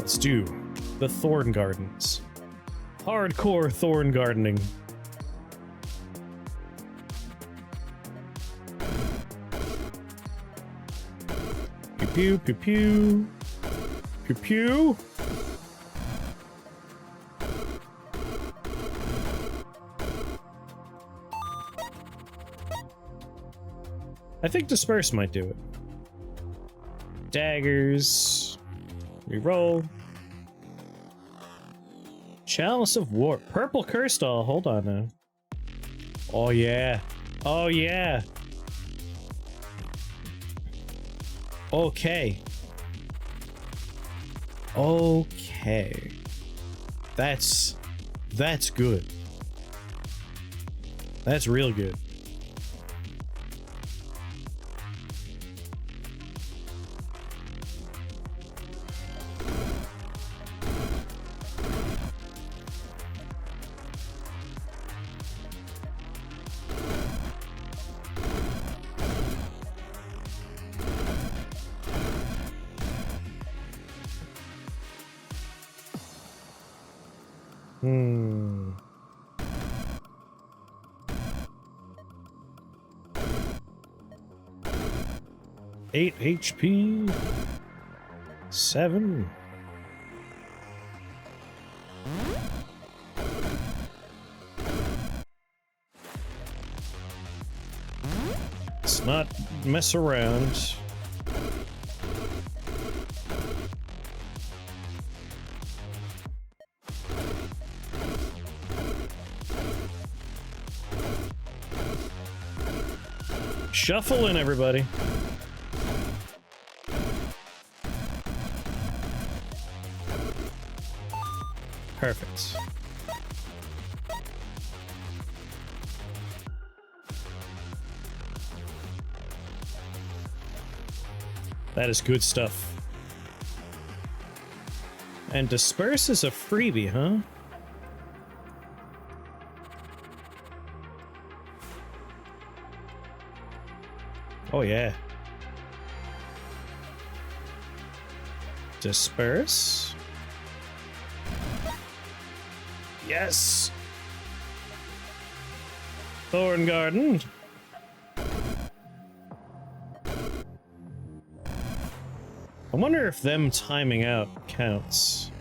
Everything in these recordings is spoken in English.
Let's do the Thorn Gardens. Hardcore Thorn gardening. Pew pew pew pew. Pew pew. I think Disperse might do it. Daggers. Reroll. Chalice of War. Purple Curse Doll. Hold on now. Oh yeah. Oh yeah. Okay. Okay. That's good. That's real good. Hmm. Eight HP. 7. Let's not mess around. Shuffle in, everybody. Perfect. That is good stuff. And Disperse is a freebie, huh? Oh yeah. Disperse. Yes. Thorn Garden. I wonder if them timing out counts.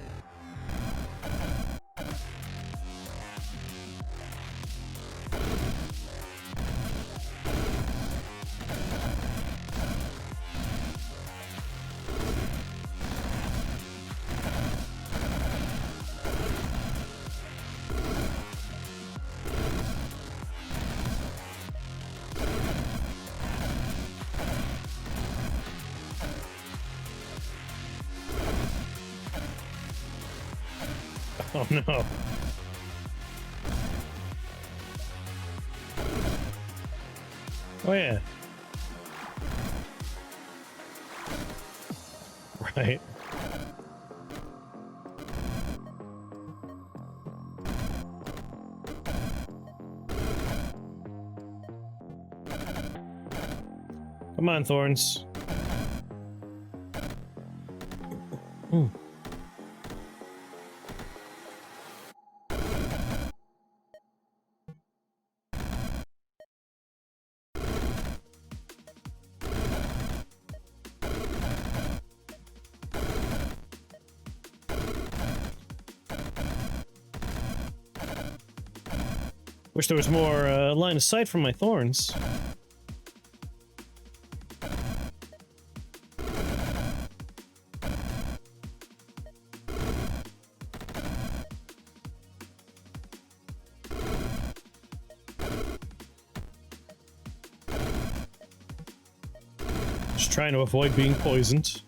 Oh no. Oh yeah. Right. Come on, Thorns. Ooh. Wish there was more line of sight from my Thorns. Just trying to avoid being poisoned.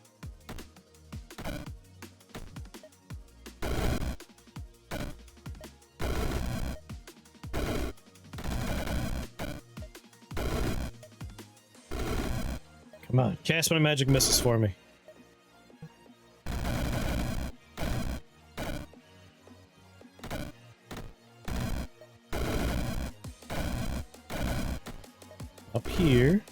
Come on, cast my magic missiles for me. Up here.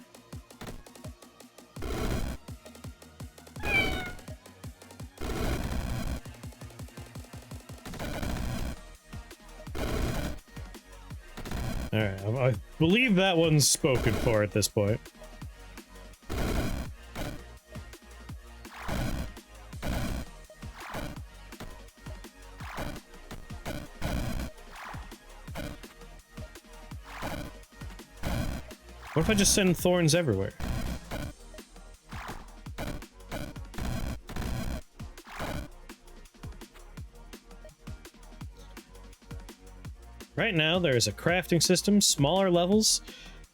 Alright, I believe that one's spoken for at this point. What if I just send thorns everywhere? Right now, there is a crafting system, smaller levels,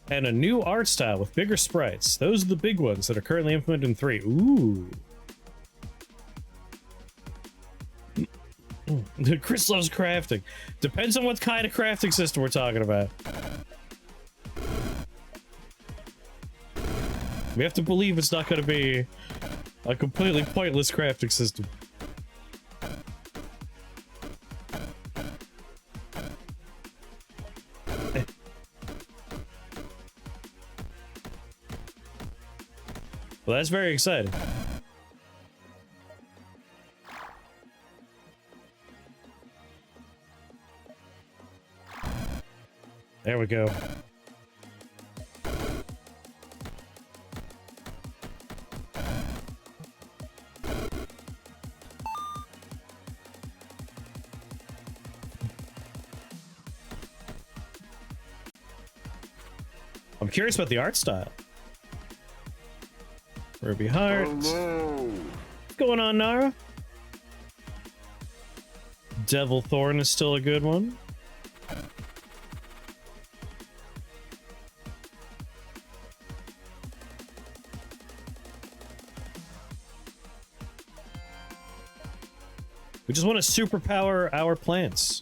and a new art style with bigger sprites. Those are the big ones that are currently implemented in 3. Ooh. Chris loves crafting. Depends on what kind of crafting system we're talking about. We have to believe it's not going to be a completely pointless crafting system. Well, that's very exciting. There we go. I'm curious about the art style. Ruby Heart. What's going on, Nara? Devil Thorn is still a good one. We just want to superpower our plants.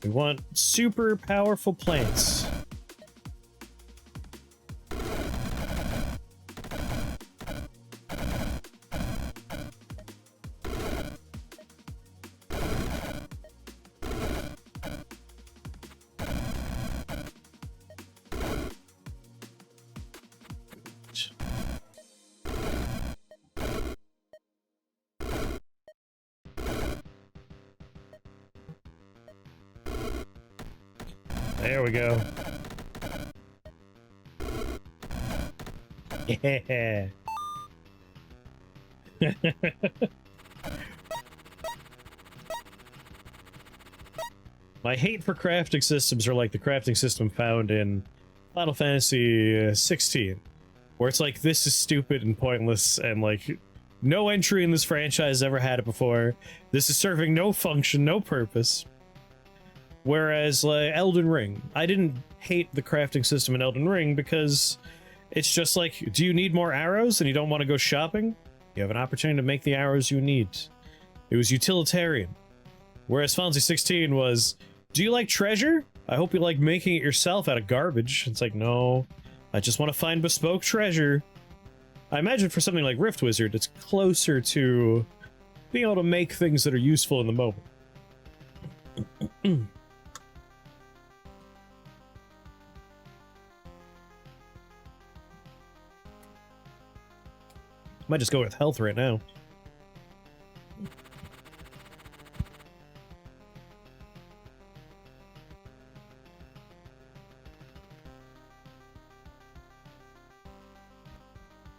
We want super powerful plants. There we go. Yeah. My hate for crafting systems are like the crafting system found in Final Fantasy 16, where it's like, this is stupid and pointless, and like, no entry in this franchise ever had it before. This is serving no function, no purpose. Whereas, like, Elden Ring, I didn't hate the crafting system in Elden Ring because it's just like, do you need more arrows and you don't want to go shopping? You have an opportunity to make the arrows you need. It was utilitarian. Whereas Final Fantasy 16 was, do you like treasure? I hope you like making it yourself out of garbage. It's like, no, I just want to find bespoke treasure. I imagine for something like Rift Wizard, it's closer to being able to make things that are useful in the moment. Might just go with health right now.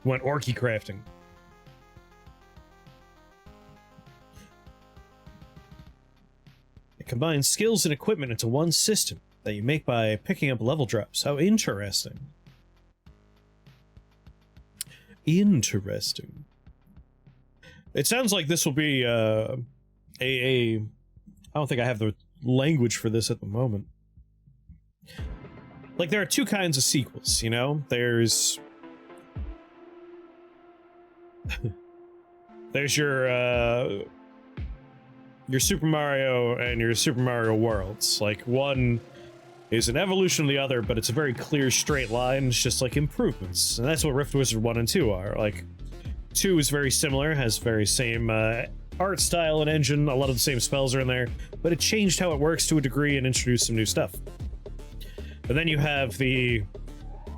Went orky crafting. It combines skills and equipment into one system that you make by picking up level drops. How interesting. Interesting. It sounds like this will be I don't think I have the language for this at the moment. Like, there are two kinds of sequels, you know? There's there's your Super Mario and your Super Mario Worlds. Like, one is an evolution of the other, but it's a very clear straight line. It's just like improvements, and that's what Rift Wizard 1 and 2 are. Like, 2 is very similar, has very same art style and engine. A lot of the same spells are in there, but it changed how it works to a degree and introduced some new stuff. But then you have the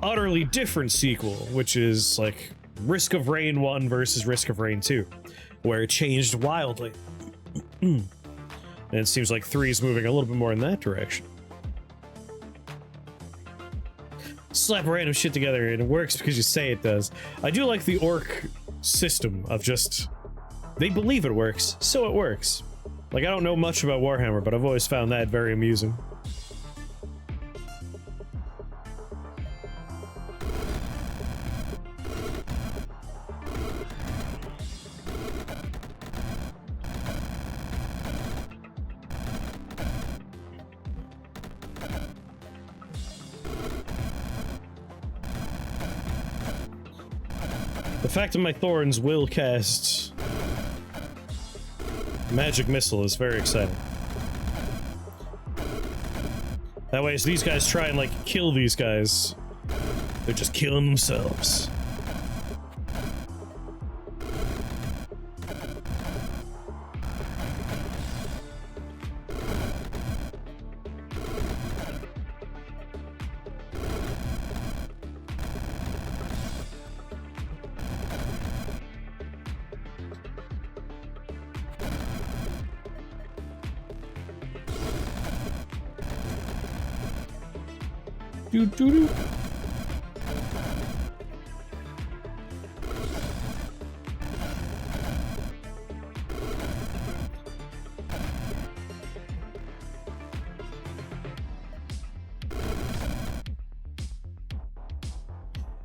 utterly different sequel, which is like Risk of Rain 1 versus Risk of Rain 2, where it changed wildly. And it seems like 3 is moving a little bit more in that direction. Slap random shit together and it works because you say it does. I do like the orc system of just... they believe it works, so it works. Like, I don't know much about Warhammer, but I've always found that very amusing. The fact that my Thorns will cast Magic Missile is very exciting. That way, as these guys try and, like, kill these guys, they're just killing themselves. Doo doo doo.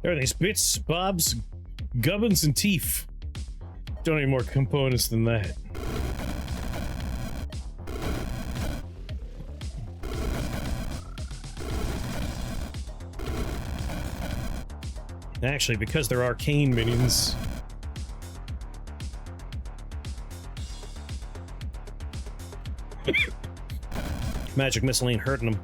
There are these bits, bobs, gubbins, and teeth. Don't need more components than that. Actually, because they're arcane minions. Magic Missile ain't hurting them.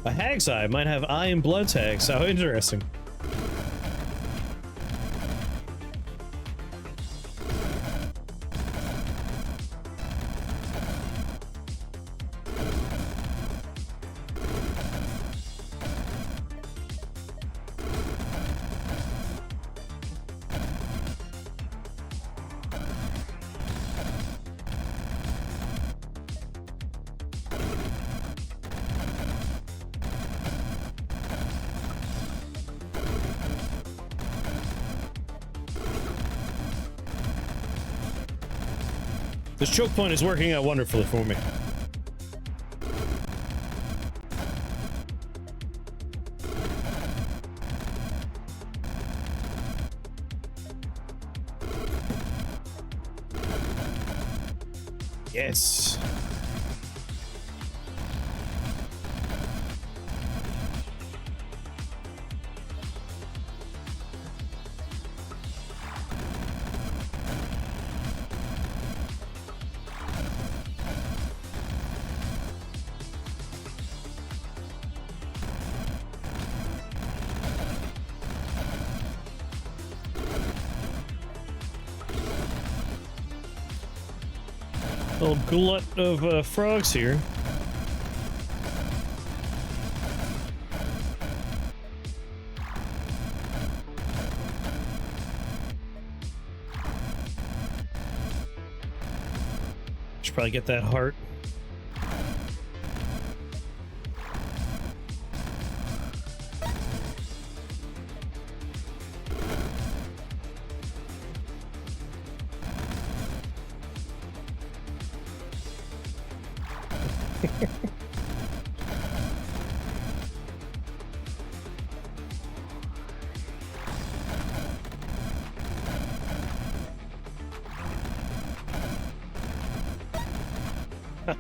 A Hag's Eye might have eye and blood tags. How interesting. This choke point is working out wonderfully for me. Yes. Little glut of frogs here. Should probably get that heart.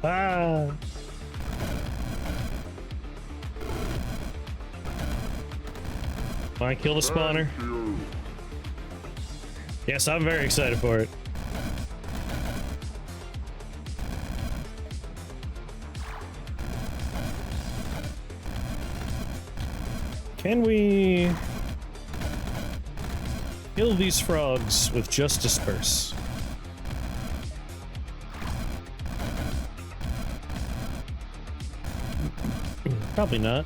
Haha. Fine, kill the spawner. Yes, I'm very excited for it. Can we kill these frogs with just disperse? Probably not.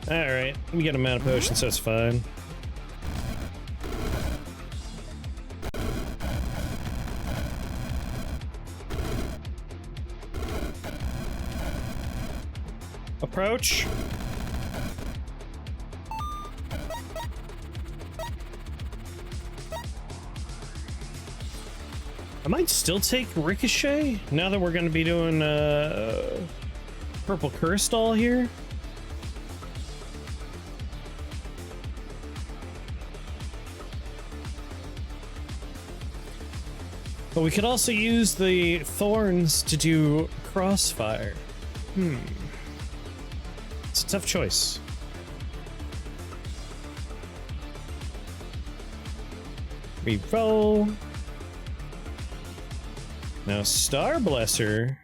Alright, we get a mana potion, so it's fine. Approach. I might still take Ricochet now that we're going to be doing Purple Crystal here. But we could also use the Thorns to do Crossfire. It's a tough choice. Reroll. Now Star Blesser.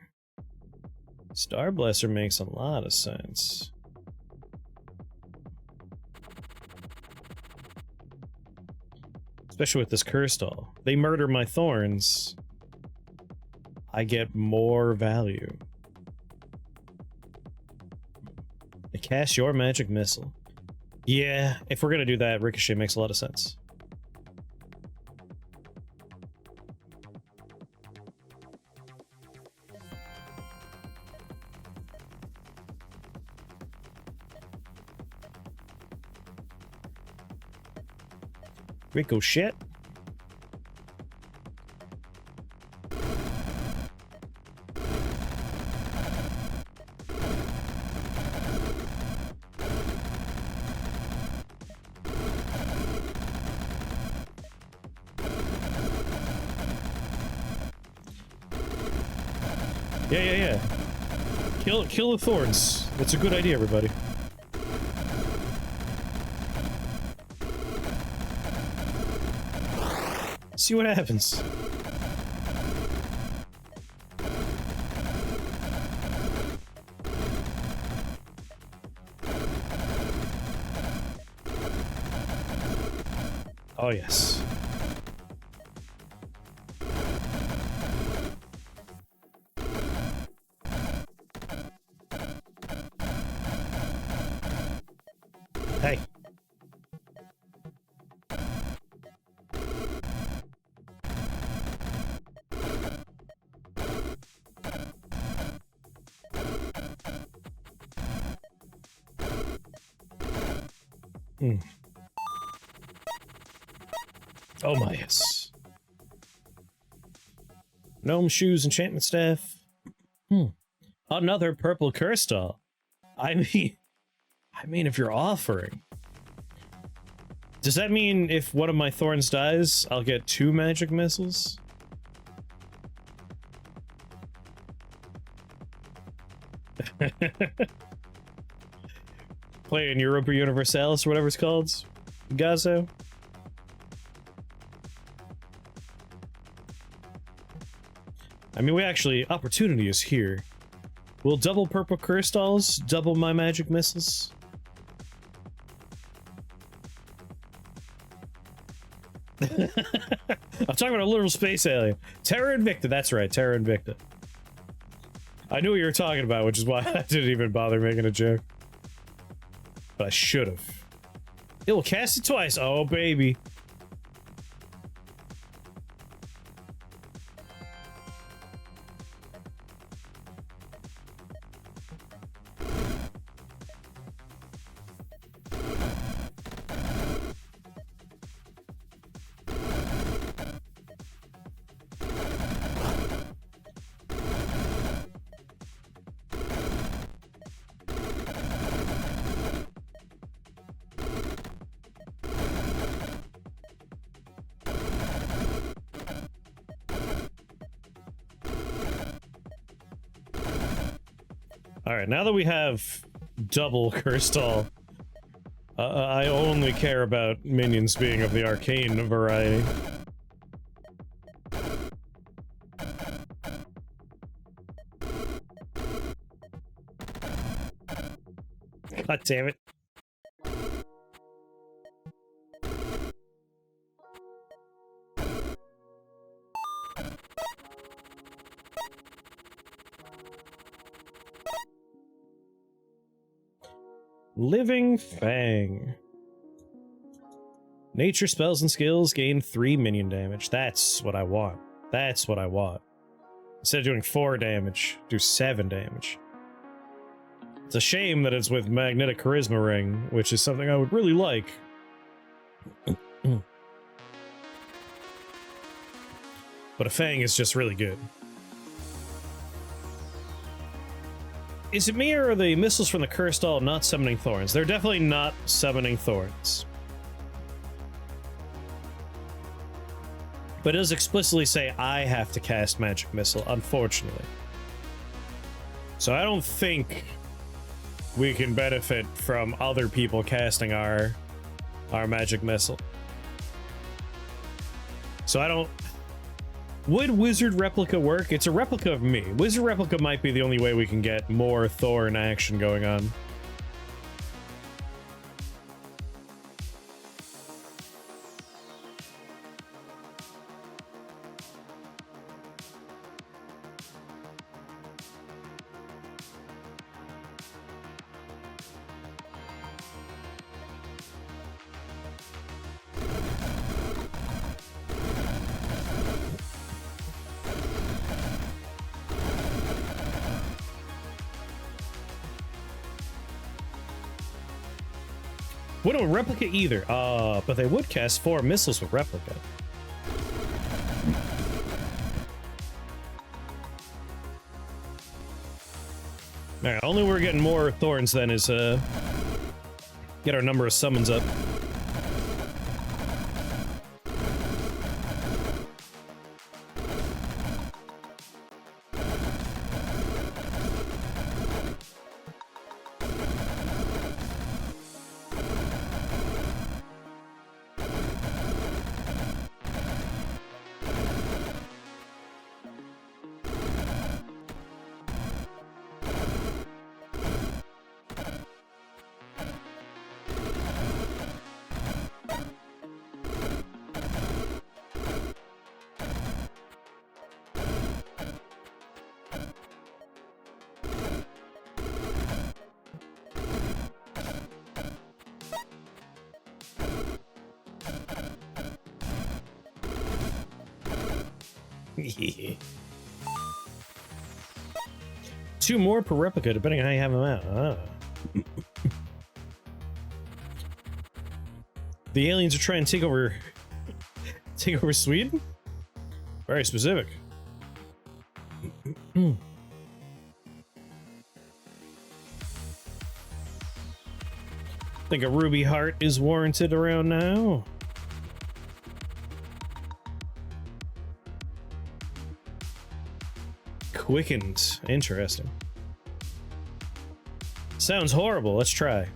Star Blesser makes a lot of sense. Especially with this curse doll. They murder my thorns. I get more value. I cast your magic missile. Yeah, if we're gonna do that, Ricochet makes a lot of sense. Ricochet. Yeah. Kill the thorns. That's a good idea, everybody. See what happens. Oh, yes. Hey. Oh my, yes. Gnome shoes, enchantment staff. Another purple curse doll. I mean, if you're offering. Does that mean if one of my thorns dies, I'll get 2 magic missiles? Play in Europa Universalis or whatever it's called. Gazo. I mean, we actually, opportunity is here. Will double purple curse dolls double my magic missiles? I'm talking about a literal space alien. Terra Invicta, that's right, Terra Invicta. I knew what you were talking about, which is why I didn't even bother making a joke. But I should have. It will cast it twice. Oh, baby. Alright, now that we have double cursed doll, I only care about minions being of the arcane variety. God damn it. Living Fang. Nature spells and skills gain 3 minion damage. That's what I want. That's what I want. Instead of doing 4 damage, do 7 damage. It's a shame that it's with Magnetic Charisma Ring, which is something I would really like. But a Fang is just really good. Is it me or are the missiles from the Cursed Doll not summoning Thorns? They're definitely not summoning Thorns. But it does explicitly say I have to cast Magic Missile, unfortunately. So I don't think we can benefit from other people casting our Magic Missile. So I don't... Would Wizard Replica work? It's a replica of me. Wizard Replica might be the only way we can get more Thorn action going on. Wouldn't a replica either. But they would cast 4 missiles with replica. Alright, only we're getting more Thorns then is get our number of summons up. Yeah. 2 more per replica, depending on how you have them out. Ah. The aliens are trying to take over Sweden? Very specific. Think a ruby heart is warranted around now. Quickened. Interesting. Sounds horrible. Let's try.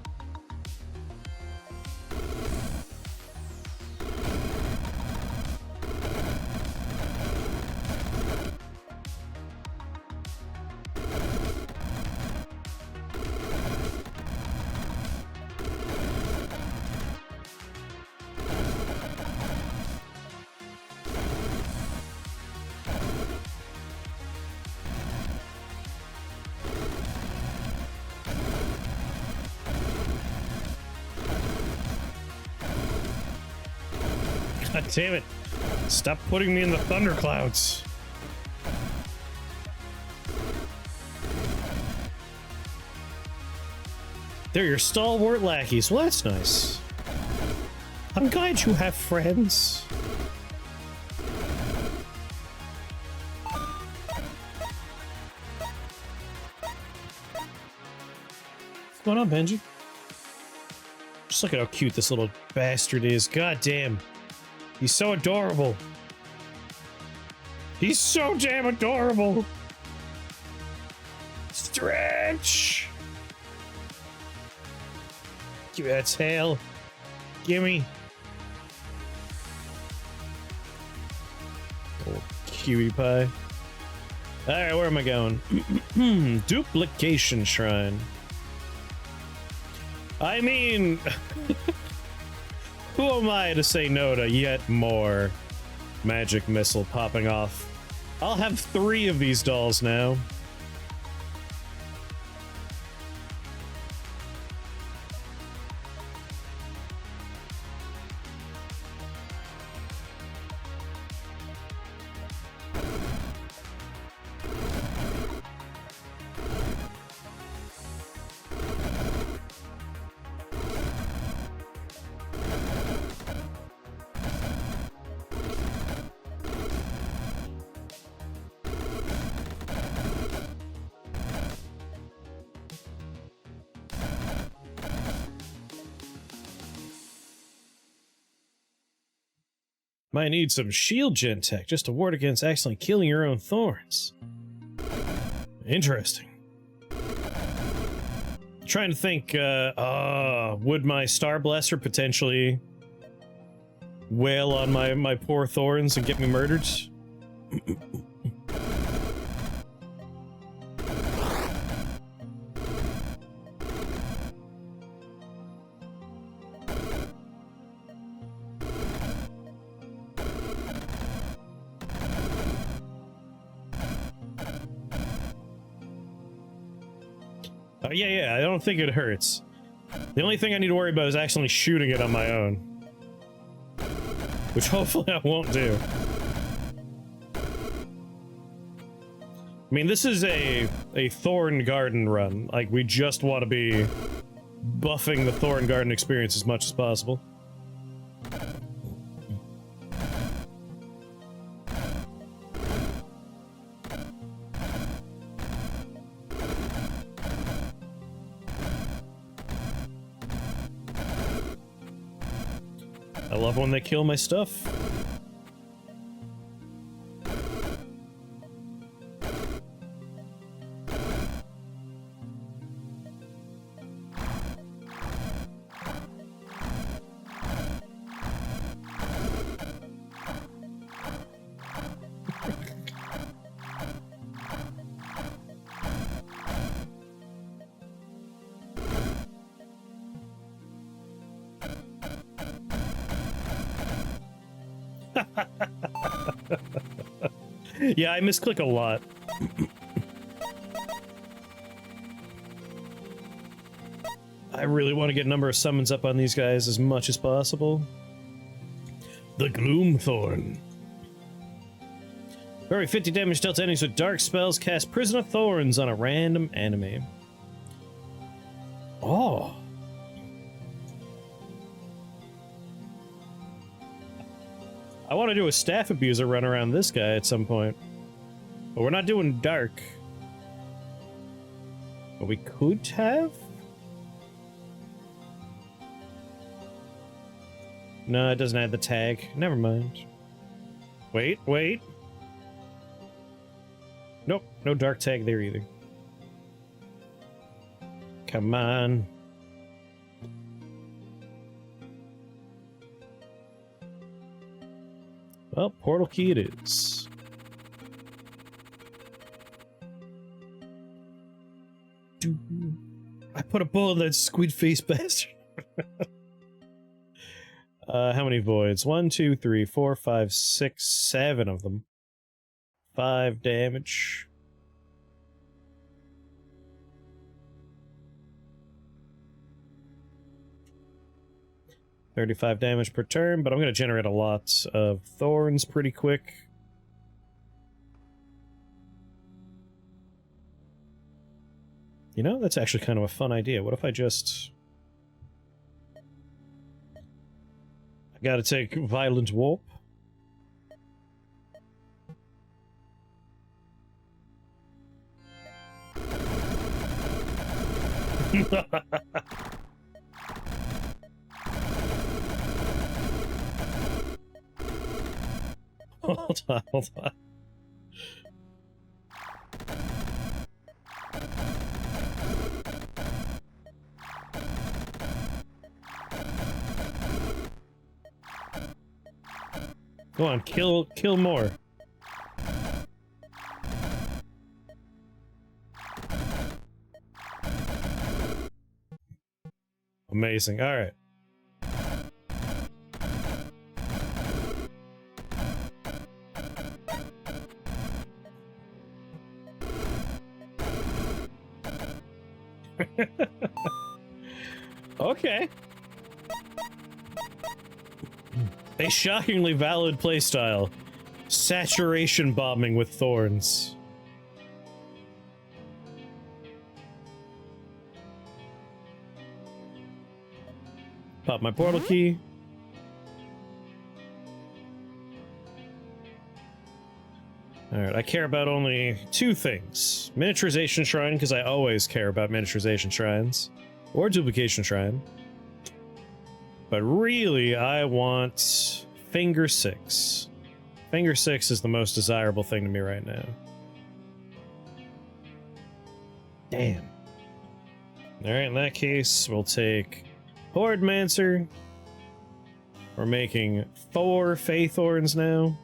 God damn it. Stop putting me in the thunderclouds. They're your stalwart lackeys. Well, that's nice. I'm glad you have friends. What's going on, Benji? Just look at how cute this little bastard is. God damn. He's so adorable. He's so damn adorable. Stretch. Give me that tail. Gimme. Old cutie pie. Alright, where am I going? Duplication Shrine. I mean, who am I to say no to yet more magic missile popping off? I'll have 3 of these dolls now. Might need some shield gen tech just to ward against accidentally killing your own thorns. Interesting. Trying to think, would my Star Blaster potentially wail on my poor thorns and get me murdered? Yeah, I don't think it hurts. The only thing I need to worry about is actually shooting it on my own. Which hopefully I won't do. I mean, this is a Thorn Garden run. Like, we just want to be buffing the Thorn Garden experience as much as possible. I love when they kill my stuff. Yeah, I misclick a lot. I really want to get a number of summons up on these guys as much as possible. The Gloom Thorn. Very 50 damage dealt to enemies with dark spells. Cast Prison of Thorns on a random enemy. Oh. I want to do a staff abuser run around this guy at some point. But we're not doing dark. But we could have? No, it doesn't add the tag. Never mind. Wait. Nope, no dark tag there either. Come on. Well, portal key it is. I put a bullet in that squid face bastard. How many voids? 1, 2, 3, 4, 5, 6, 7 of them. 5 damage. $35 damage per turn, but I'm going to generate a lot of thorns pretty quick. You know, that's actually kind of a fun idea. What if I just... I gotta take Violent Warp. Hold on. Go on, kill more. Amazing. All right. Okay. A shockingly valid playstyle. Saturation bombing with thorns. Pop my portal key. Alright, I care about only two things. Miniaturization shrine, because I always care about miniaturization shrines. Or duplication shrine. But really, I want Finger 6. Finger 6 is the most desirable thing to me right now. Damn. Alright, in that case, we'll take Horde Mancer. We're making 4 Faithorns now.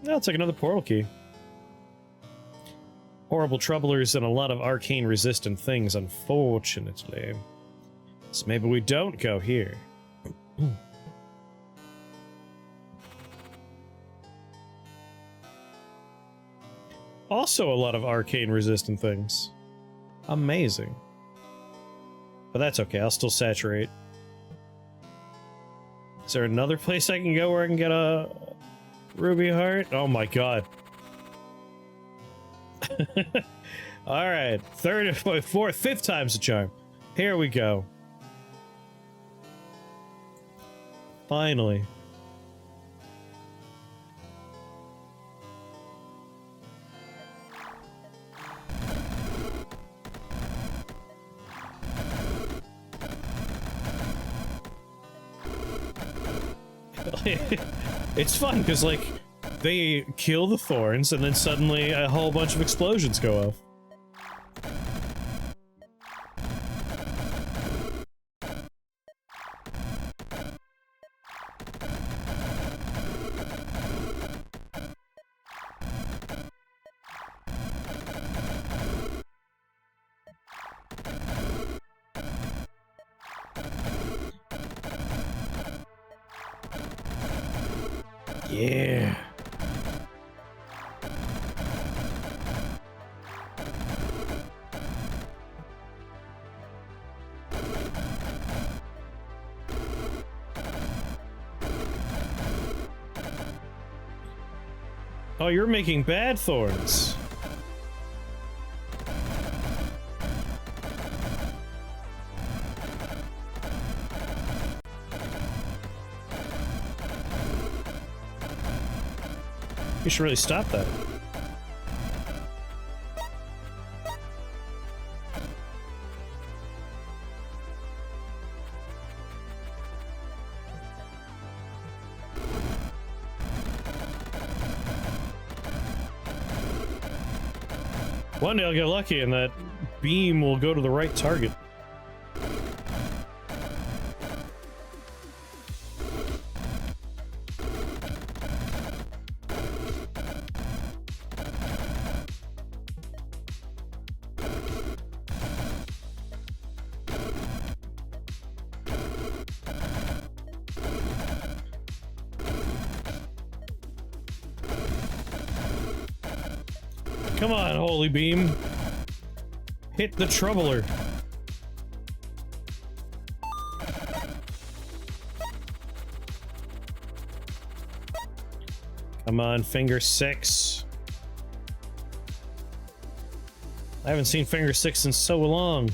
I'll take another portal key. Horrible troublers and a lot of arcane resistant things, unfortunately. So maybe we don't go here. Also a lot of arcane resistant things. Amazing. But that's okay, I'll still saturate. Is there another place I can go where I can get a ruby heart? Oh my god. Alright, third, fourth, fifth time's the charm. Here we go. Finally. It's fun because, like, they kill the thorns and then suddenly a whole bunch of explosions go off. Yeah. Oh, you're making bad thorns. You should really stop that. One day I'll get lucky and that beam will go to the right target. Come on, holy beam. Hit the troubler. Come on, Finger 6. I haven't seen Finger 6 in so long.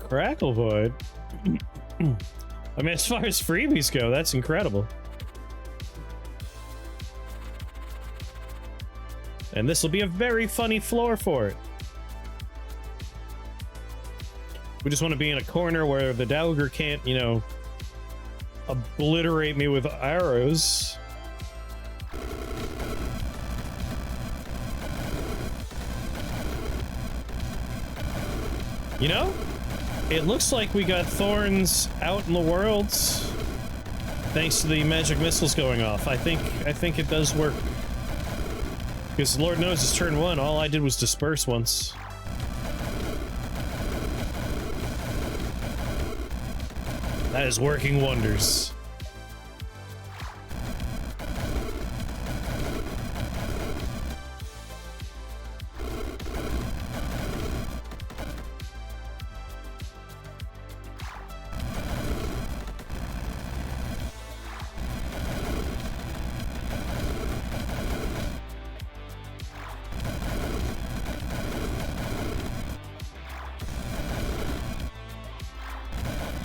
Crackle Void? I mean, as far as freebies go, that's incredible. And this will be a very funny floor for it. We just want to be in a corner where the Dowager can't, you know, obliterate me with arrows. You know, it looks like we got thorns out in the world thanks to the magic missiles going off. I think it does work. Because Lord knows it's turn 1, all I did was disperse once. That is working wonders.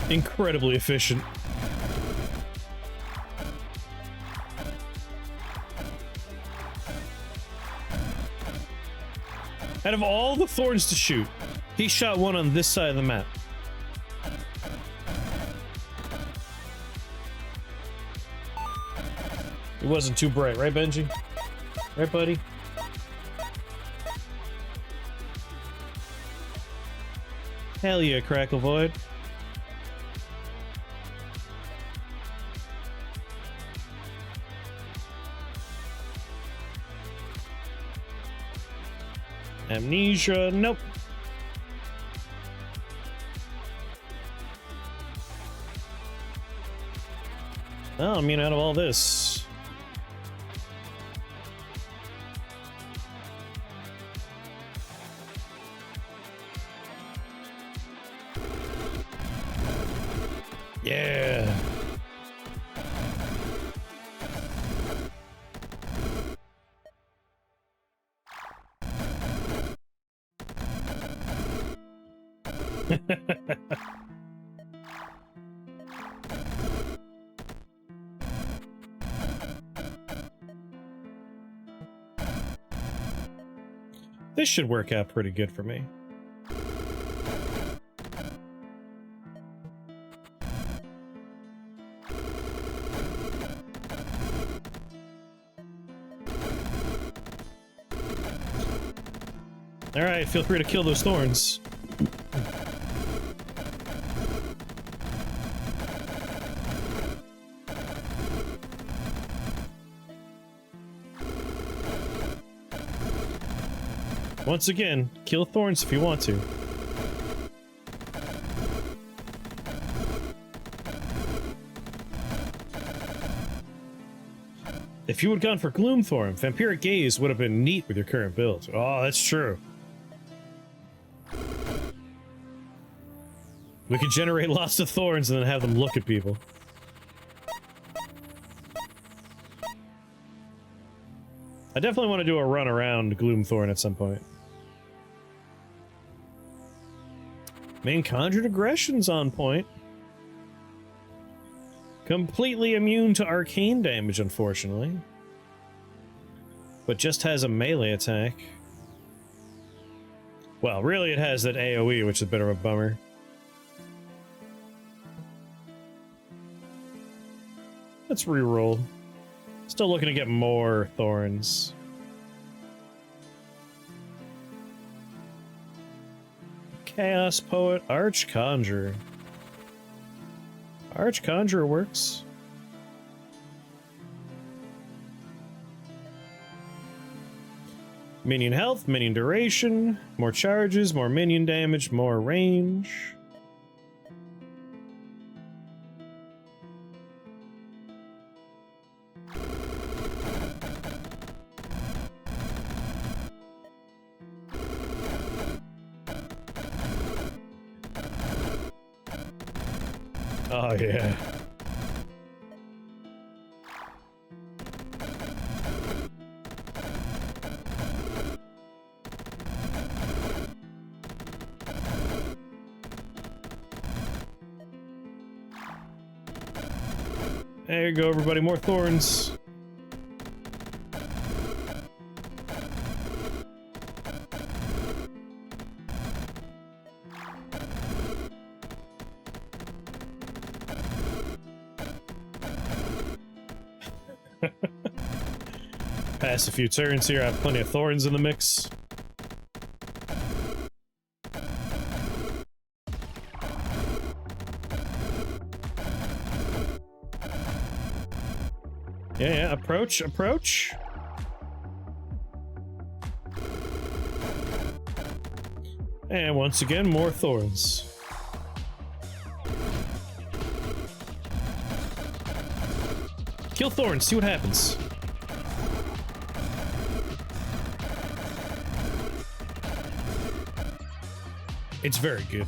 Incredibly efficient. Out of all the thorns to shoot, he shot one on this side of the map. It wasn't too bright, right, Benji? Right, buddy? Hell yeah, Crackle Void. Amnesia, nope. Oh, I mean, out of all this. Yeah. This should work out pretty good for me. All right, feel free to kill those thorns. Once again, kill thorns if you want to. If you had gone for Gloomthorn, Vampiric Gaze would have been neat with your current build. Oh, that's true. We could generate lots of thorns and then have them look at people. I definitely want to do a run around Gloomthorn at some point. Main Conjured Aggression's on point. Completely immune to arcane damage, unfortunately. But just has a melee attack. Well, really it has that AoE, which is a bit of a bummer. Let's reroll. Still looking to get more thorns. Chaos Poet, Archconjurer. Archconjurer works. Minion health, minion duration, more charges, more minion damage, more range. Oh, yeah. There you go, everybody. More thorns. Pass a few turns here. I have plenty of thorns in the mix. Yeah, yeah, approach, approach. And once again, more thorns. Kill Thorn, see what happens. It's very good.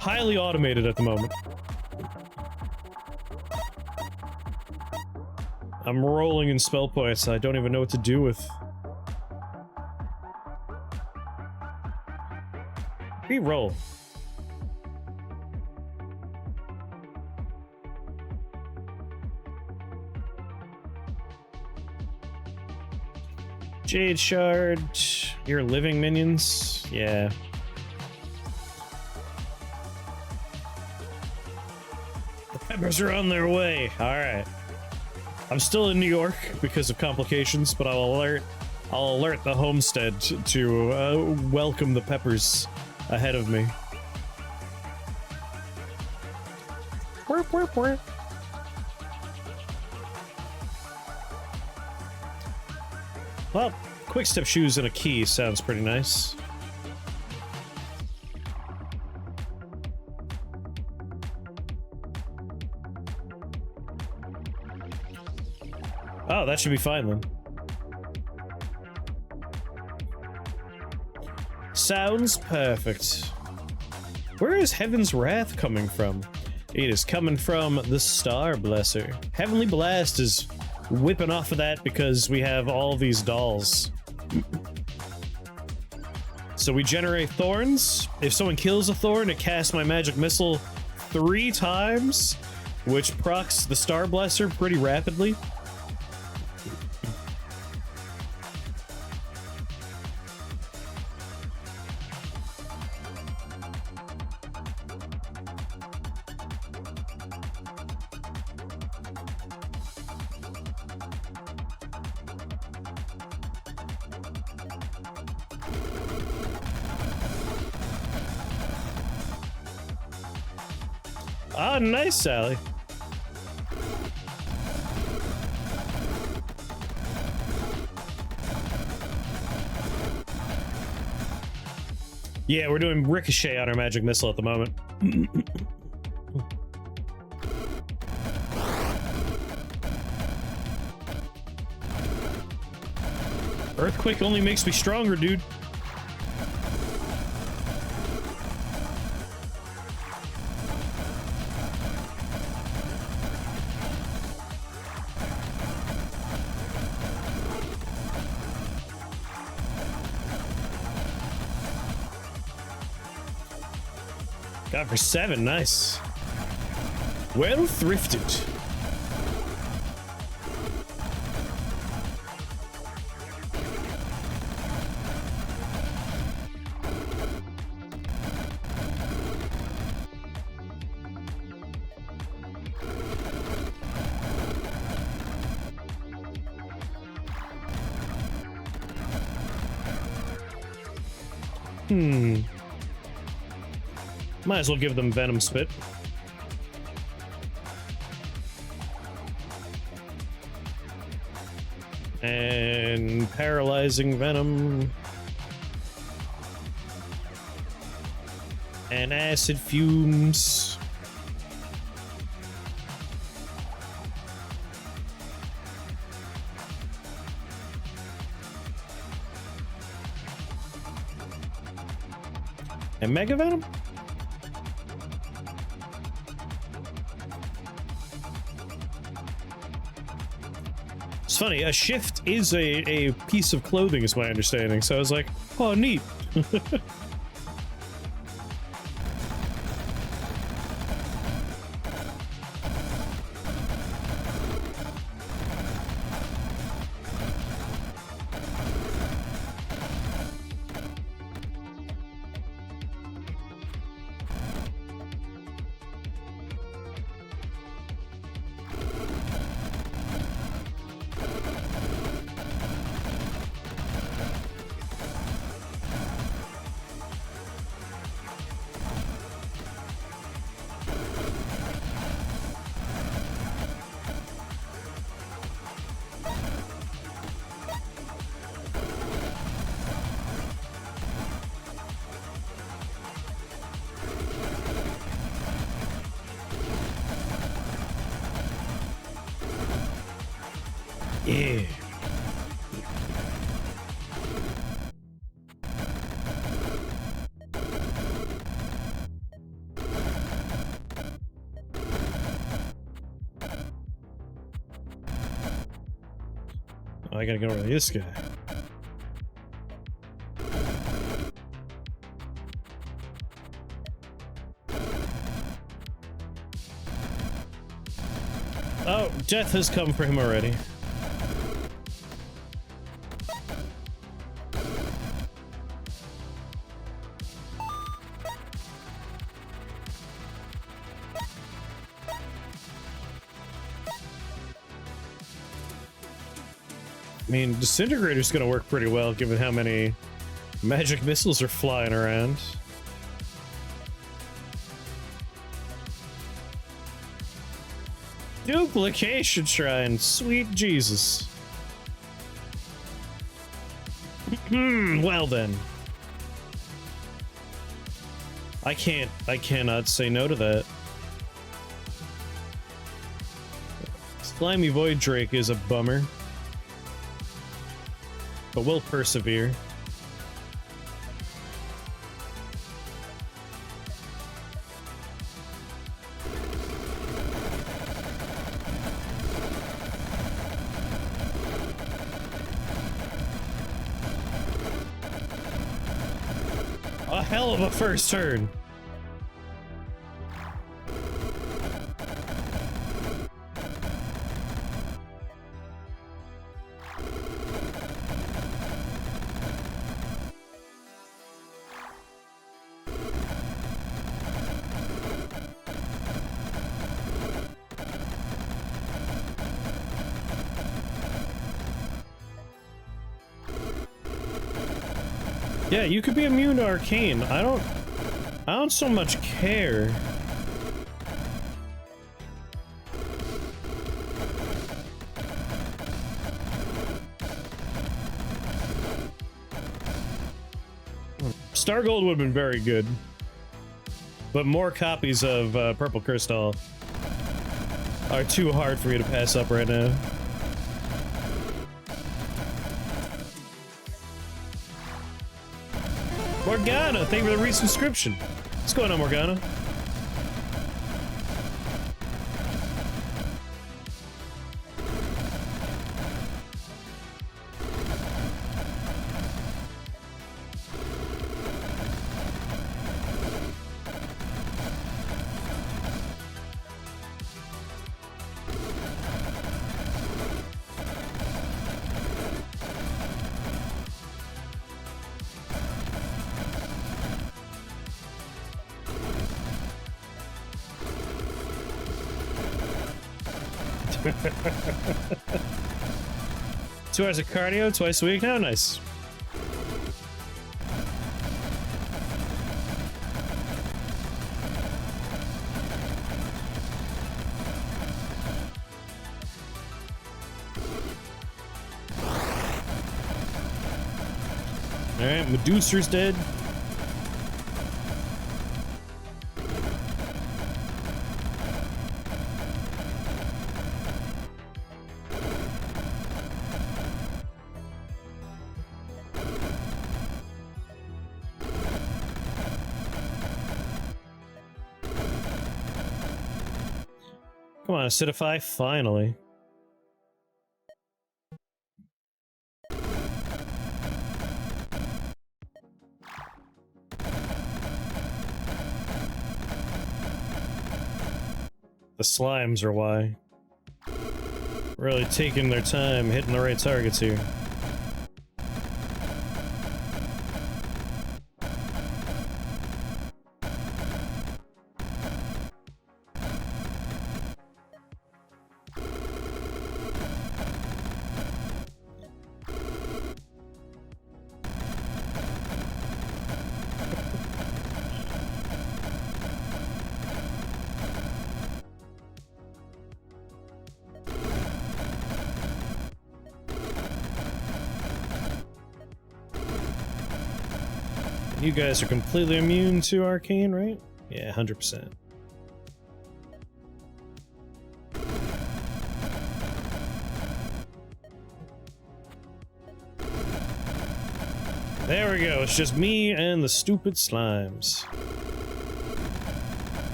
Highly automated at the moment. I'm rolling in spell points I don't even know what to do with. Re-roll. Jade Shard. Your living minions? Yeah. The peppers are on their way. Alright. I'm still in New York because of complications, but I'll alert the homestead to welcome the peppers ahead of me. Well, quick step shoes and a key sounds pretty nice. Oh, that should be fine then. Sounds perfect. Where is Heaven's Wrath coming from? It is coming from the Star Blesser. Heavenly Blast is whipping off of that because we have all these dolls. So we generate thorns. If someone kills a thorn, it casts my magic missile 3 times, which procs the Star Blesser pretty rapidly. Ah, nice, Sally. Yeah, we're doing ricochet on our magic missile at the moment. Earthquake only makes me stronger, dude. Got for 7, nice. Well thrifted. Might as well give them Venom Spit. And Paralyzing Venom. And Acid Fumes. And Mega Venom? It's funny, a shift is a piece of clothing is my understanding, so I was like, oh, neat. Yeah. Oh, I gotta go over this guy. Oh, death has come for him already. I mean, Disintegrator's gonna work pretty well given how many magic missiles are flying around. Duplication Shrine, sweet Jesus. Well then. I cannot say no to that. Slimy Void Drake is a bummer. But we'll persevere. A hell of a first turn. Yeah, you could be immune to arcane. I don't so much care. Star Gold would have been very good. But more copies of Purple Crystal are too hard for me to pass up right now. Morgana, thank you for the resubscription. What's going on, Morgana? Two hours of cardio twice a week now, nice. All right, Medusa's dead. Come on, acidify, finally. The slimes are why. Really taking their time, hitting the right targets here. You guys are completely immune to arcane, right? Yeah, 100%. There we go. It's just me and the stupid slimes.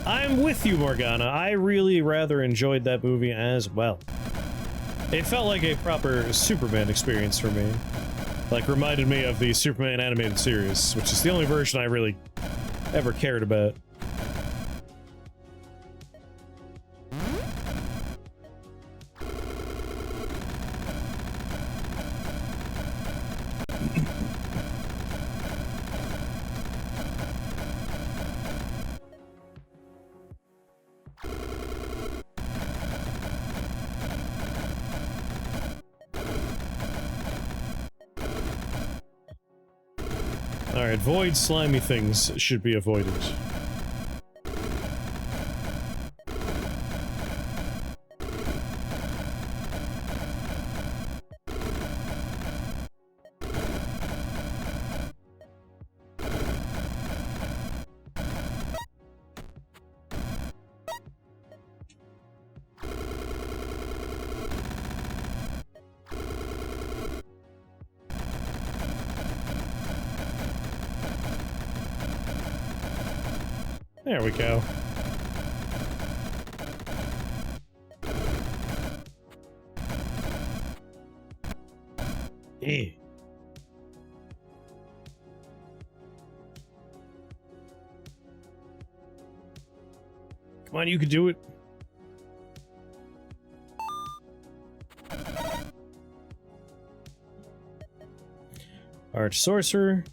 I'm with you, Morgana. I really rather enjoyed that movie as well. It felt like a proper Superman experience for me. Like, reminded me of the Superman animated series, which is the only version I really ever cared about. Alright, void slimy things should be avoided. There we go. Eh. Come on, you can do it. Arch Sorcerer.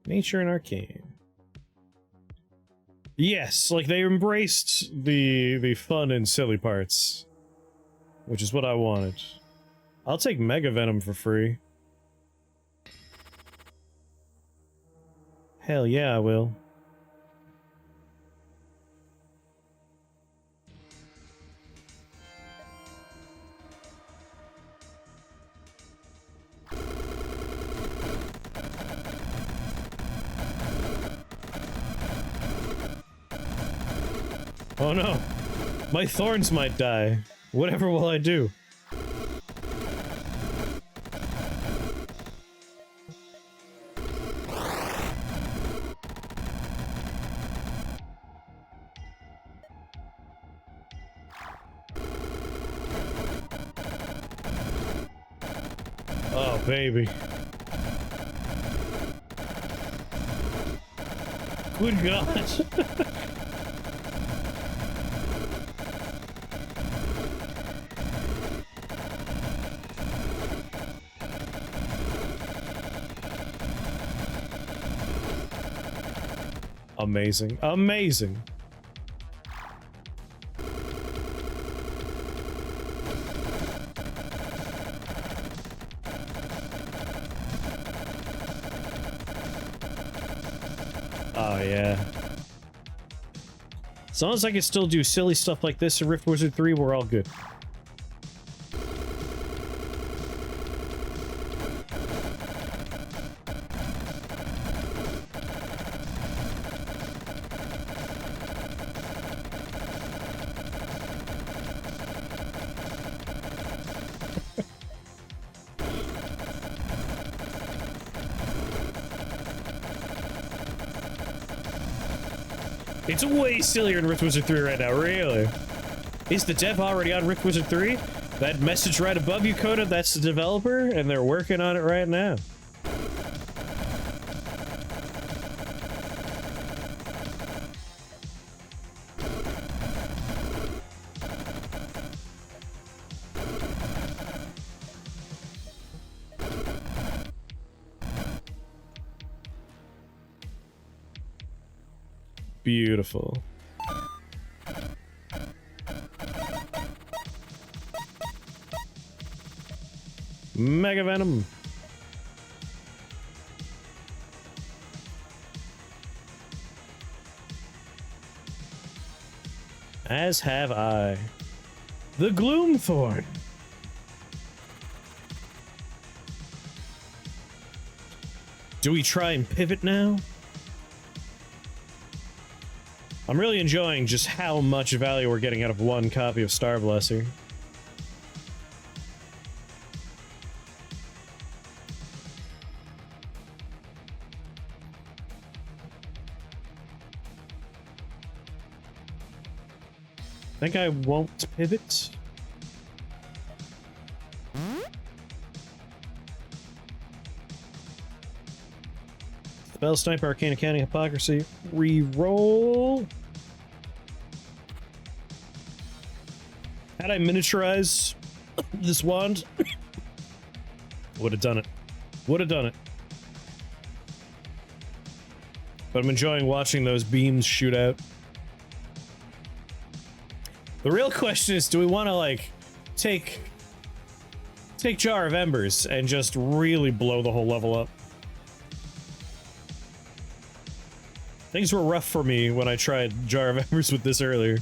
Nature and Arcane. Yes, like they embraced the fun and silly parts, which is what I wanted. I'll take Mega Venom for free. Hell yeah, I will. Oh no, my thorns might die. Whatever will I do? Oh, baby. Good God. Amazing. Amazing. Oh, yeah. As long as I can still do silly stuff like this in Rift Wizard 3, we're all good. It's way sillier in Rift Wizard 3 right now, really. Is the dev already on Rift Wizard 3? That message right above you, Coda, that's the developer, and they're working on it right now. Beautiful. Mega Venom. As have I. The Gloom Thorn. Do we try and pivot now? I'm really enjoying just how much value we're getting out of one copy of Star Blesser. think I won't pivot. Spell Sniper, Arcane Accounting, Hypocrisy. Reroll. Had I miniaturize this wand, would have done it. Would have done it. But I'm enjoying watching those beams shoot out. The real question is, do we want to, like, take Jar of Embers and just really blow the whole level up? Things were rough for me when I tried Jar of Embers with this earlier.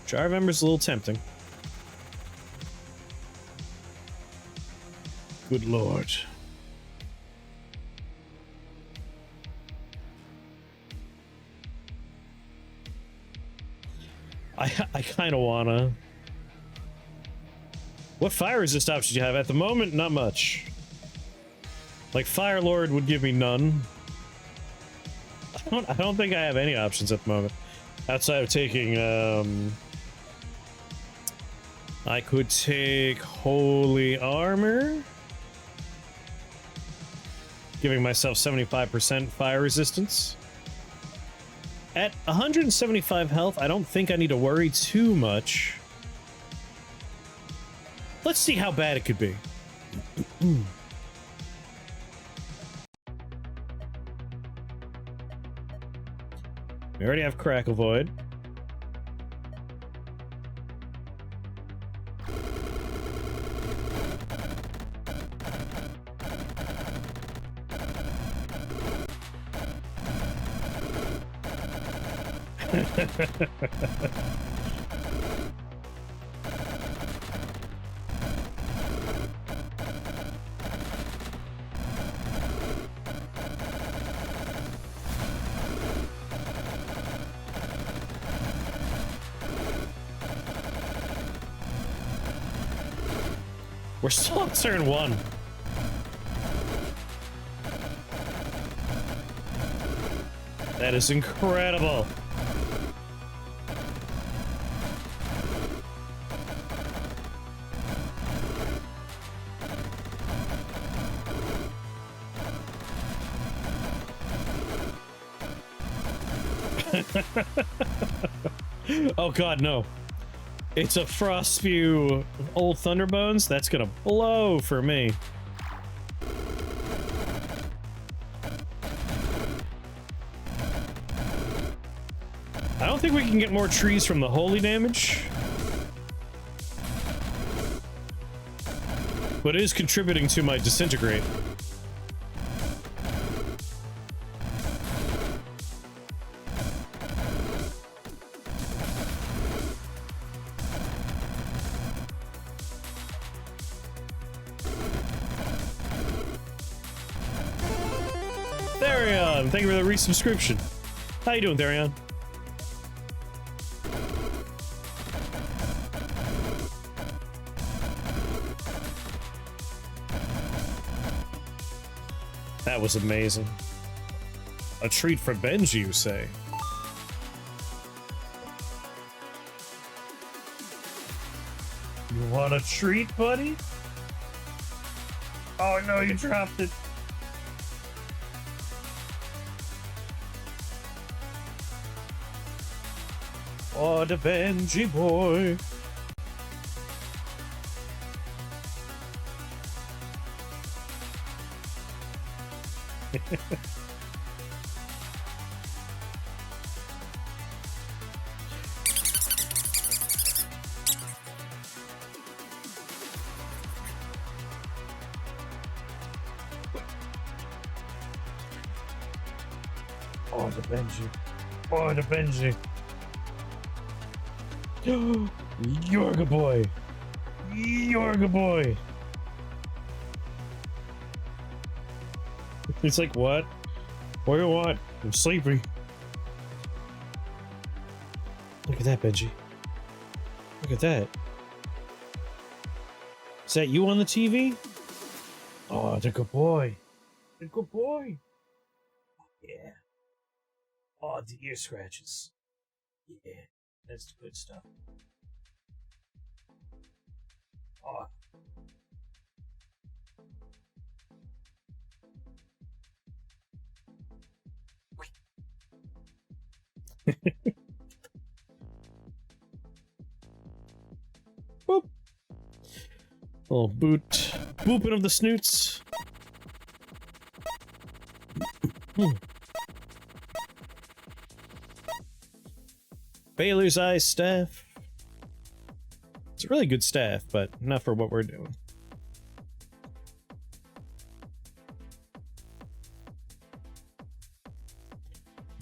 Jar of Embers is a little tempting. Good lord. I kind of wanna. What fire resist options do you have? At the moment, not much. Like, Fire Lord would give me none. I don't think I have any options at the moment. Outside of taking, I could take Holy Armor. Giving myself 75% fire resistance. At 175 health, I don't think I need to worry too much. Let's see how bad it could be. We already have Crackle Void. We're still on turn 1. That is incredible. Oh god, no. It's a Frost Spew Old Thunderbones. That's gonna blow for me. I don't think we can get more trees from the holy damage. But it is contributing to my disintegrate. Thank you for the resubscription. How you doing, Therion? That was amazing. A treat for Benji, you say? You want a treat, buddy? Oh no, you dropped it. Oh, the Benji boy. Oh, the Benji. Oh, the Benji. Yorga boy. Yorga boy. He's like, what? What do you want? I'm sleepy. Look at that, Benji. Look at that. Is that you on the TV? Oh, the good boy. The good boy. Yeah. Oh, the ear scratches. Yeah, that's the good stuff. Oh. Boop. Little booping of the snoots. Baylor's Eye staff. It's a really good staff, but not for what we're doing.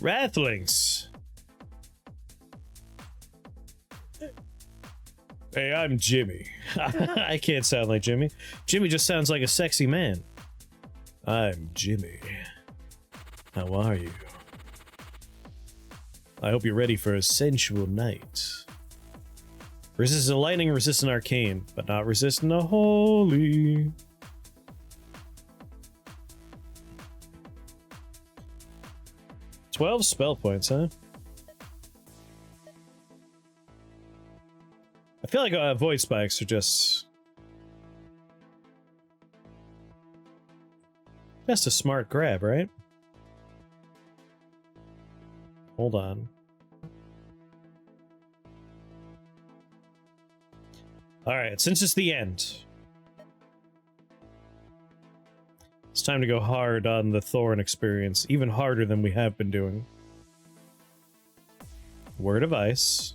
Wrathlings. Hey, I'm Jimmy. I can't sound like Jimmy. Jimmy just sounds like a sexy man. I'm Jimmy. How are you? I hope you're ready for a sensual night. Resistant lightning, resistant arcane, but not resistant to holy. $12 spell points, huh? I feel like void spikes are just a smart grab, right? Hold on. Alright, since it's the end, it's time to go hard on the Thorn experience, even harder than we have been doing. Word of Ice.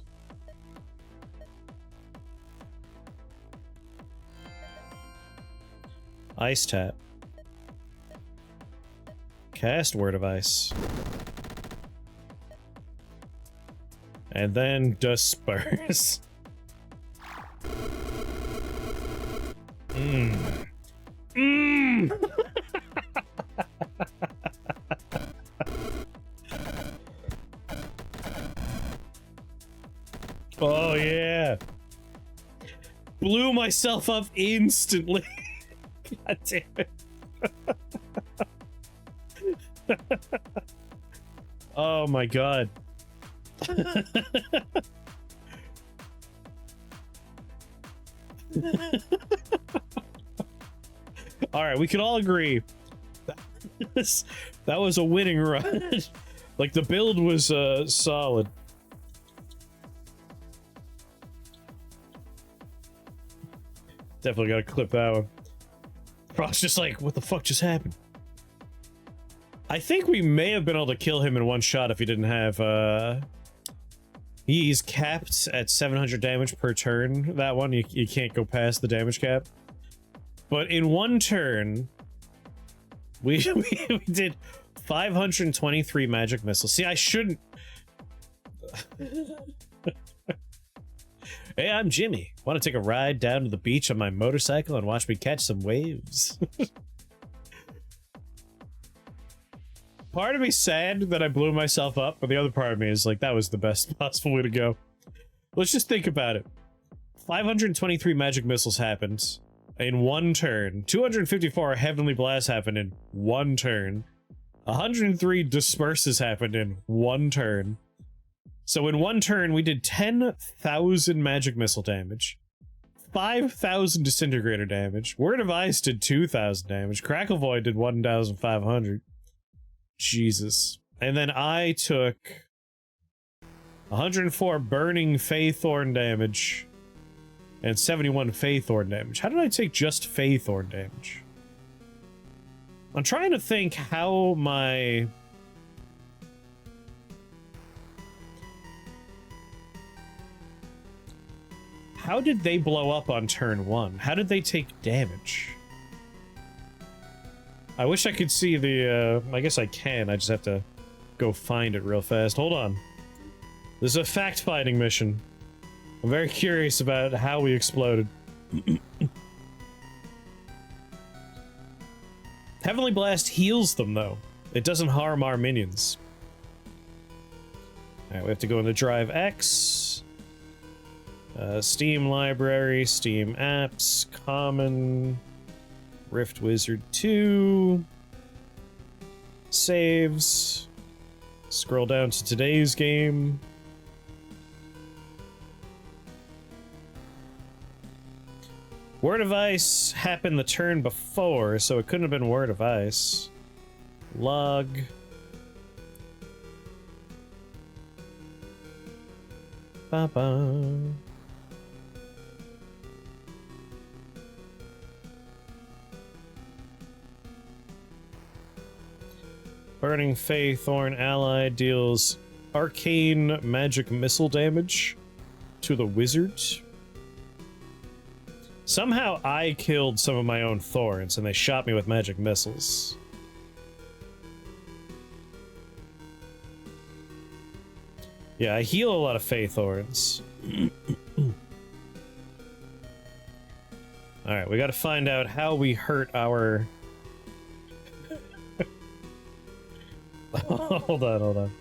Ice Tap. Cast Word of Ice. And then Disperse. Oh yeah. Blew myself up instantly. God damn it. Oh my god. Alright, we can all agree that was a winning run. Like, the build was solid. Definitely gotta clip that one. Frost's just like, what the fuck just happened? I think we may have been able to kill him in one shot if he didn't have, he's capped at 700 damage per turn, that one. You can't go past the damage cap. But in one turn, we did 523 magic missiles. See, I shouldn't... Hey, I'm Jimmy. Want to take a ride down to the beach on my motorcycle and watch me catch some waves? Part of me sad that I blew myself up, but the other part of me is like, that was the best possible way to go. Let's just think about it. 523 magic missiles happened in one turn. 254 Heavenly Blasts happened in one turn. 103 Disperses happened in one turn. So in one turn, we did 10,000 magic missile damage, 5,000 disintegrator damage, Word of Ice did 2,000 damage, Crackle Void did 1,500. Jesus. And then I took 104 Burning Fey Thorn damage and 71 Fey Thorn damage. How did I take just Fey Thorn damage? I'm trying to think how my... How did they blow up on turn one? How did they take damage? I wish I could see the, I guess I can. I just have to go find it real fast. Hold on. This is a fact-finding mission. I'm very curious about how we exploded. Heavenly Blast heals them, though. It doesn't harm our minions. Alright, we have to go into Drive X. Steam library, Steam apps, common, Rift Wizard 2, saves, scroll down to today's game. Word of Ice happened the turn before, so it couldn't have been Word of Ice. Log. Ba-ba. Burning Faith, Thorn ally deals arcane magic missile damage to the wizard. Somehow I killed some of my own Thorns and they shot me with magic missiles. Yeah, I heal a lot of Fae Thorns. Alright, we gotta find out how we hurt our... Hold on, hold on.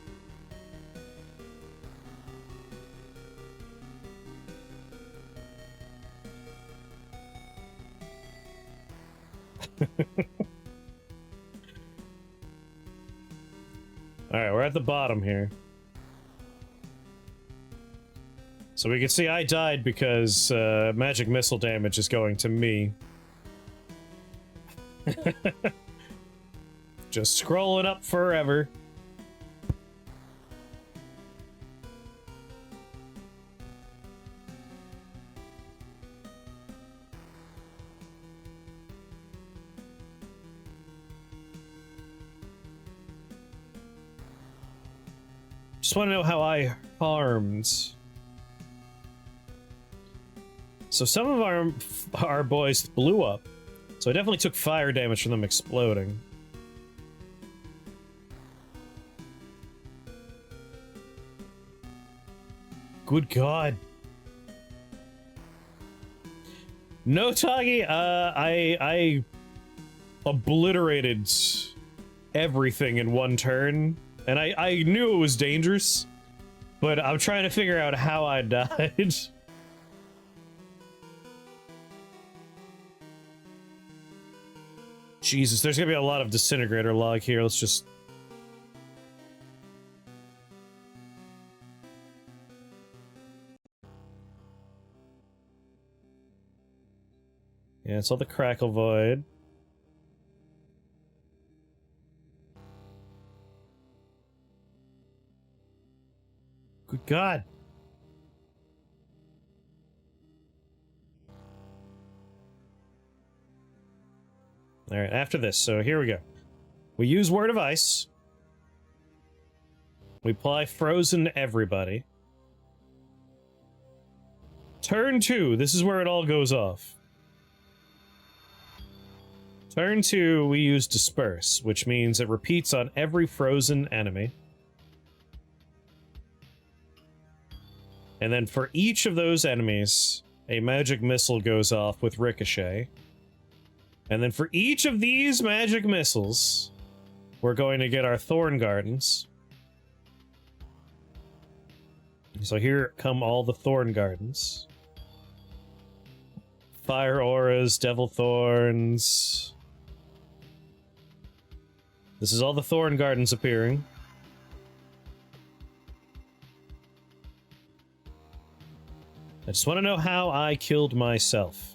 Alright, we're at the bottom here. So we can see I died because magic missile damage is going to me. Just scrolling up forever. Just want to know how I harmed. So some of our boys blew up. So I definitely took fire damage from them exploding. Good God. No, Tagi, I obliterated everything in one turn. And I knew it was dangerous, but I'm trying to figure out how I died. Jesus, there's gonna be a lot of disintegrator log here. Let's just... Yeah, it's all the Crackle Void. Good God. All right, after this, so here we go. We use Word of Ice. We apply Frozen everybody. Turn 2, this is where it all goes off. Turn 2, we use Disperse, which means it repeats on every frozen enemy. And then for each of those enemies, a magic missile goes off with Ricochet. And then for each of these magic missiles, we're going to get our Thorn Gardens. So here come all the Thorn Gardens. Fire Auras, Devil Thorns. This is all the Thorn Gardens appearing. I just want to know how I killed myself.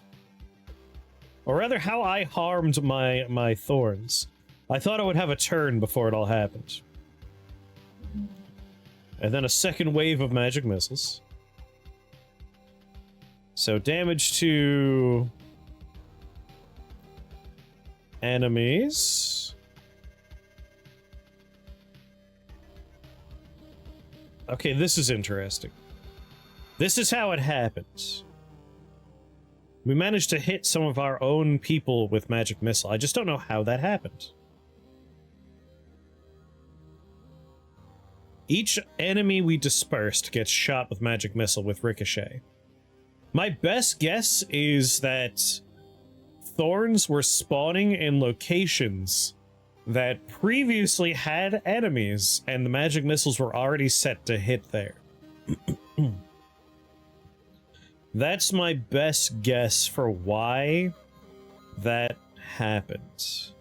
Or rather, how I harmed my Thorns. I thought I would have a turn before it all happened. And then a second wave of magic missiles. So damage to... enemies. Okay, this is interesting. This is how it happens. We managed to hit some of our own people with magic missile. I just don't know how that happened. Each enemy we dispersed gets shot with magic missile with Ricochet. My best guess is that Thorns were spawning in locations that previously had enemies, and the magic missiles were already set to hit there. That's my best guess for why that happens.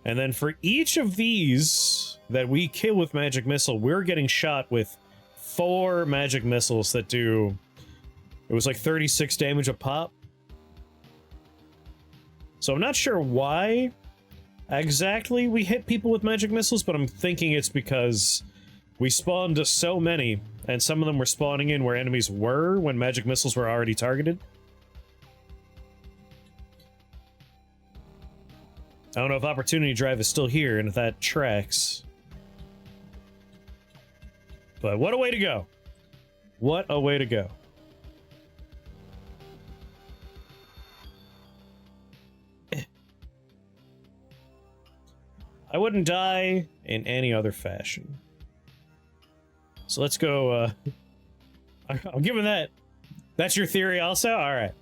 And then for each of these that we kill with magic missile, we're getting shot with 4 magic missiles that do... It was like 36 damage a pop. So I'm not sure why exactly we hit people with magic missiles, but I'm thinking it's because we spawned so many, and some of them were spawning in where enemies were when magic missiles were already targeted. I don't know if Opportunity Drive is still here and if that tracks. But what a way to go. What a way to go. I wouldn't die in any other fashion. So let's go, I'm giving that... That's your theory also? Alright.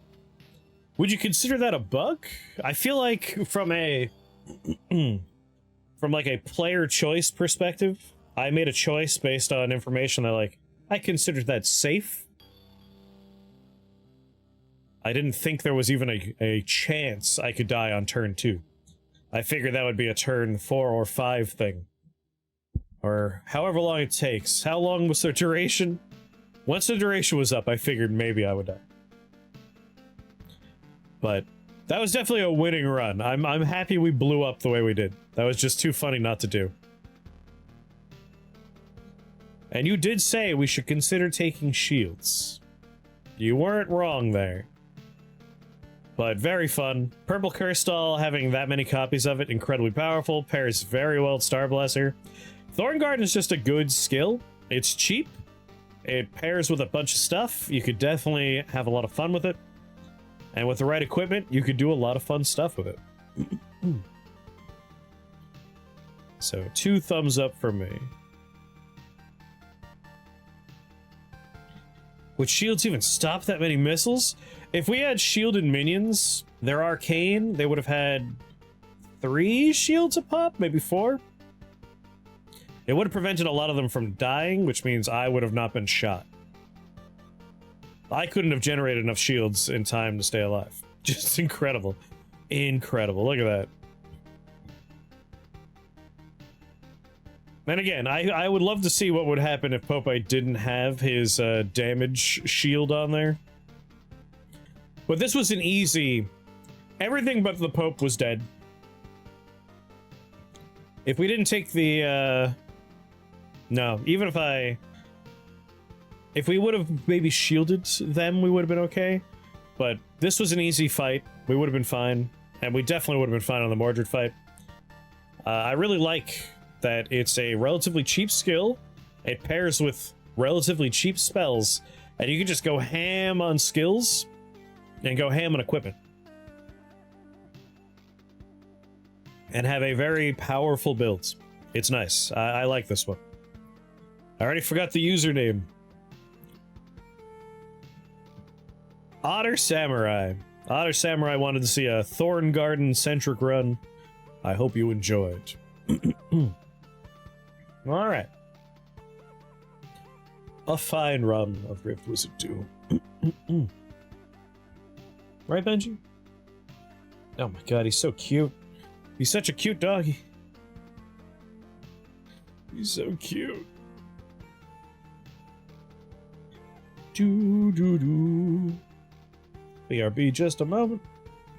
Would you consider that a bug? I feel like from a... from like a player choice perspective, I made a choice based on information that, like, I considered that safe. I didn't think there was even a chance I could die on turn 2. I figured that would be a turn 4 or 5 thing. Or however long it takes. How long was the duration? Once the duration was up, I figured maybe I would die. But that was definitely a winning run. I'm happy we blew up the way we did. That was just too funny not to do. And you did say we should consider taking shields. You weren't wrong there. But very fun. Purple Crystal, having that many copies of it, incredibly powerful. Pairs very well with Star Blaster. Thorn Garden is just a good skill. It's cheap. It pairs with a bunch of stuff. You could definitely have a lot of fun with it. And with the right equipment, you could do a lot of fun stuff with it. So, 2 thumbs up for me. Would shields even stop that many missiles? If we had shielded minions, they're arcane, they would have had 3 shields a pop, maybe 4. It would have prevented a lot of them from dying, which means I would have not been shot. I couldn't have generated enough shields in time to stay alive. Just incredible. Incredible. Look at that. And again, I would love to see what would happen if Popeye didn't have his damage shield on there. But this was an easy... Everything but the Pope was dead. If we didn't take the... No, even if I... If we would have maybe shielded them, we would have been okay. But this was an easy fight. We would have been fine. And we definitely would have been fine on the Mordred fight. I really like that it's a relatively cheap skill. It pairs with relatively cheap spells. And you can just go ham on skills and go ham on equipment. And have a very powerful build. It's nice. I like this one. I already forgot the username. Otter Samurai. Otter Samurai wanted to see a Thorn Garden centric run. I hope you enjoyed. Alright. A fine run of Rift Wizard 2. Right, Benji? Oh my god, he's so cute. He's such a cute doggy. He's so cute. BRB, just a moment.